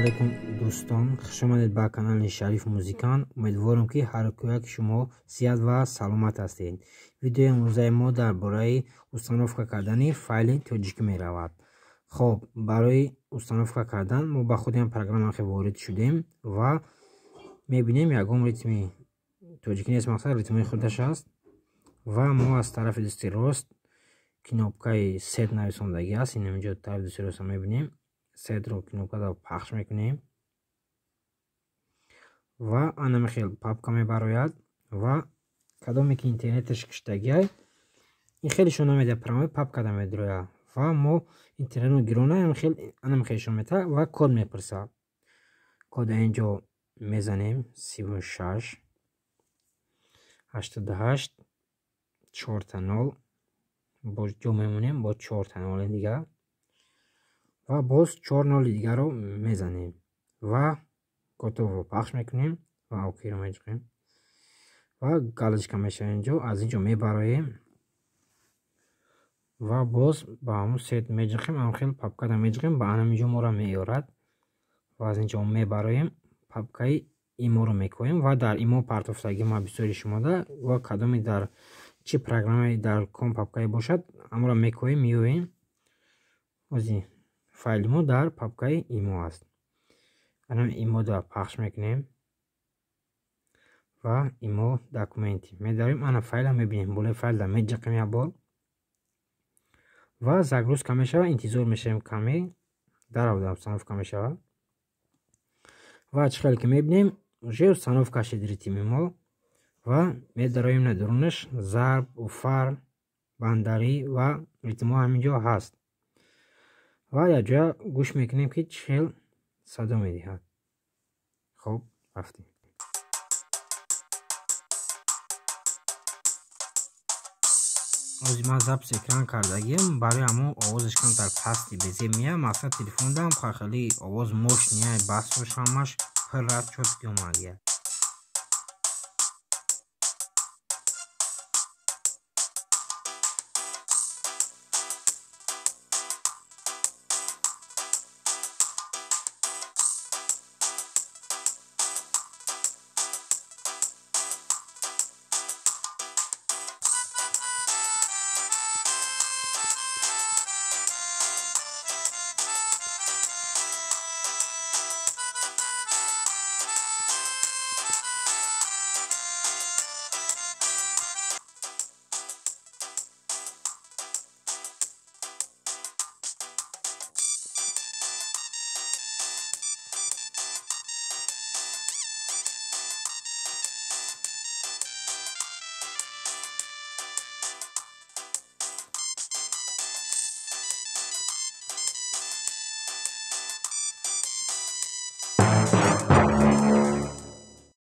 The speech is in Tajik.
алайкум дӯстон, хуш омадед ба канали Шариф Музикан. Умедворам ки ҳар кӯяк шумо сеҳат ва саломат ҳастед. Видеои имрӯзаи мо дар бораи установка кардани файли тоҷикӣ меравад. Хоб, барои установка кардан мо ба худи ин программа ворид шудем ва мебинем ягон ритми тоҷикӣ нест, мақсад ритмои худаш аст ва мо аз тарафи дасти рост кнопкаи сет нависондагӣ аст. Инҷо тарафи дасти рост мебинем. Сетро кнопкаро пахш мекунем ва ана хел папка мебарояд ва кадоме ки интернеташ киштагиай ин хеле шо намеда программа папкада медроя ва мо интернетно гирона ана хел шо мета ва код мепурса. Кода инҷо мезанем 36 88 4 бо ҷо мемонем бо 4 дигар ва боз 4 дигарро мезанем ва готовро пахш мекунем ва окиро меҷиқем ва галочка мешава. инҷо аз инҷо мебароем ва боз ба ҳамун сет меҷиқем, ҳамун хел папкада меҷиқем, ба анаминҷо моро меёрад ва аз инҷо мебароем папкаи иморо мекоем ва дар имо партофтагӣ ма бисёри шумода ва кадоме дар чӣ программаи дар ком папкаи бошад амро мекоем, меёем. ози файли мо дар папкаи имо аст. ана имода пахш мекунем ва имо документи медарем. ана файла мебинем, болои файлда меҷиқем як бор ва загрузка мешава. интизор мешавем каме даровда установка мешава ва чӣ хеле ки мебинем уже установка шуд ритми мо ва медароем на дурунаш зарб, уфар, бандарӣ ва ритмо ҳаминҷо ҳаст ва якҷоя гӯш мекунем ки чӣ хел садо медиҳад. хоб, рафтем. ози ман запис экран кардагим, барои ҳамон овозаш камтар пасти безеб меям. мақсад телефондам хеле овоз мощ неяй, басош ҳамаш пуррад чотки омадия.